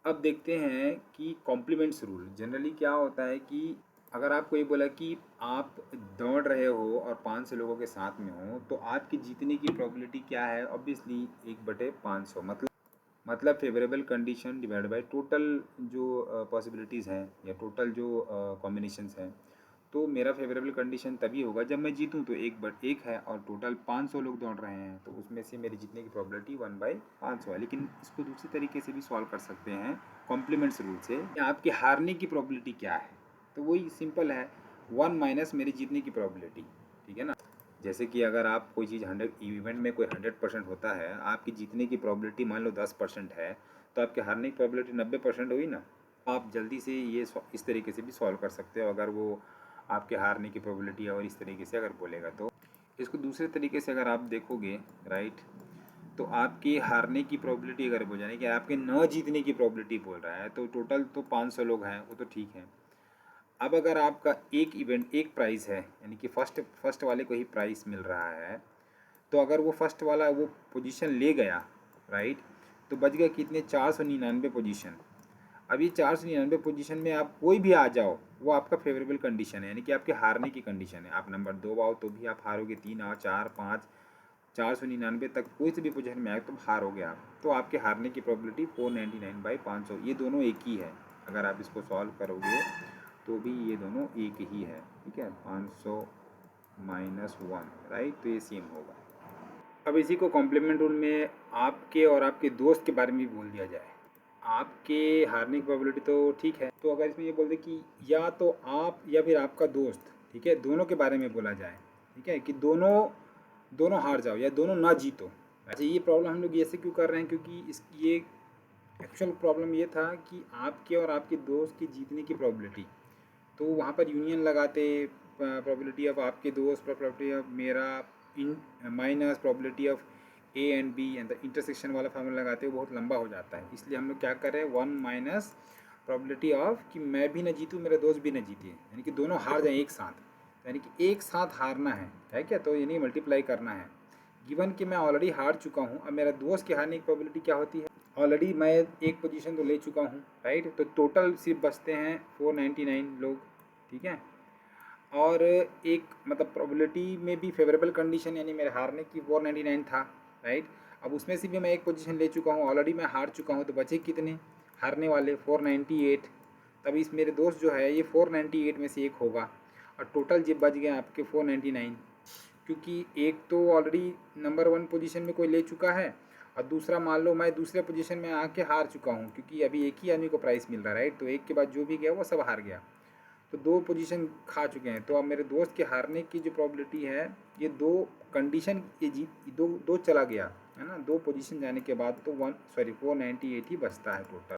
अब देखते हैं कि कॉम्प्लीमेंट्स रूल जनरली क्या होता है कि अगर आपको ये बोला कि आप दौड़ रहे हो और 500 लोगों के साथ में हो तो आपकी जीतने की प्रोबेबिलिटी क्या है? ऑब्वियसली 1/500 मतलब favourable condition divide by total जो पॉसिबिलिटीज़ हैं या टोटल जो कॉम्बिनेशंस हैं। तो मेरा फेवरेबल कंडीशन तभी होगा जब मैं जीतूं, तो 1/1 है और टोटल 500 लोग दौड़ रहे हैं, तो उसमें से मेरी जीतने की प्रोबेबिलिटी 1/500 है। लेकिन इसको दूसरी तरीके से भी सॉल्व कर सकते हैं कॉम्प्लीमेंट्स रूल से कि आपके हारने की प्रोबेबिलिटी क्या है। तो वही सिंपल है, 1 माइनस मेरी जीतने की प्रोबेबिलिटी। ठीक है ना? जैसे कि अगर आप कोई चीज़ 100 इवेंट में कोई 100% होता है, आपकी जीतने की प्रोबेबिलिटी मान लो 10% है, तो आपके हारने की प्रोबेबिलिटी 90% हुई ना। आप जल्दी से ये इस तरीके से भी सॉल्व कर सकते हो अगर वो आपके हारने की प्रोबेबिलिटी है और इस तरीके से अगर बोलेगा तो। इसको दूसरे तरीके से अगर आप देखोगे, राइट, तो आपके हारने की प्रोबेबिलिटी अगर बोल जाए कि आपके न जीतने की प्रोबेबिलिटी बोल रहा है, तो टोटल तो 500 लोग हैं, वो तो ठीक है। अब अगर आपका एक इवेंट एक प्राइज़ है, यानी कि फर्स्ट वाले को ही प्राइस मिल रहा है, तो अगर वो फर्स्ट वाला वो पोजीशन ले गया, राइट, तो बच गए कितने? 499 पोजीशन। अभी 499 पोजीशन में आप कोई भी आ जाओ, वो आपका फेवरेबल कंडीशन है, यानी कि आपके हारने की कंडीशन है। आप नंबर 2 आओ तो भी आप हारोगे, 3 आओ, 4, 5, 499 तक कोई से भी पोजीशन में आए तो हारोगे आप। तो आपके हारने की प्रोबेबिलिटी 499/500, ये दोनों एक ही है। अगर आप इसको सॉल्व करोगे तो भी ये दोनों एक ही है। ठीक है, 500 माइनस 1, राइट, तो ये सेम होगा। अब इसी को कॉम्प्लीमेंट रूल में आपके और आपके दोस्त के बारे में भी बोल दिया जाए। आपके हारने की प्रोबेबिलिटी तो ठीक है, तो अगर इसमें ये बोल दे कि या तो आप या फिर आपका दोस्त, ठीक है, दोनों के बारे में बोला जाए, ठीक है, कि दोनों दोनों हार जाओ या दोनों ना जीतो। अच्छा, ये प्रॉब्लम हम लोग ऐसे क्यों कर रहे हैं? क्योंकि इस ये एक्चुअल प्रॉब्लम ये था कि आपके और आपके दोस्त की जीतने की प्रोबेबिलिटी, तो वहाँ पर यूनियन लगाते, प्रोबेबिलिटी ऑफ आपके दोस्त पर प्रोबेबिलिटी ऑफ मेरा इन minus probability of A and B and the intersection वाला फार्मूला लगाते हुए बहुत लंबा हो जाता है। इसलिए हम लोग क्या कर रहे हैं, 1 माइनस प्रोबेबिलिटी ऑफ कि मैं भी ना जीतूँ, मेरा दोस्त भी ना जीते, यानी कि दोनों हार जाएँ एक साथ, यानी कि एक साथ हारना है क्या? तो यानी मल्टीप्लाई करना है। गिवन कि मैं ऑलरेडी हार चुका हूँ, अब मेरा दोस्त के हारने की प्रोबेबिलिटी क्या होती है? ऑलरेडी मैं एक पोजीशन तो ले चुका हूँ, राइट, तो टोटल सिर्फ बचते हैं 499 लोग। ठीक है, और एक मतलब प्रोबेबिलिटी में भी फेवरेबल कंडीशन यानी मेरे हारने की 499 था, राइट। अब उसमें से भी मैं एक पोजीशन ले चुका हूँ, ऑलरेडी मैं हार चुका हूँ, तो बचे कितने हारने वाले? 498। तब इस मेरे दोस्त जो है ये 498 में से एक होगा, और टोटल जब बच गए आपके 499, क्योंकि एक तो ऑलरेडी नंबर 1 पोजीशन में कोई ले चुका है, और दूसरा मान लो मैं दूसरे पोजीशन में आके हार चुका हूँ, क्योंकि अभी एक ही आदमी को प्राइस मिल रहा है, राइट, तो एक के बाद जो भी गया वो सब हार गया, तो 2 पोजीशन खा चुके हैं। तो अब मेरे दोस्त के हारने की जो प्रोबेबिलिटी है, ये 2 कंडीशन, ये जीत 2 चला गया है ना, 2 पोजीशन जाने के बाद तो 498 ही बचता है टोटल।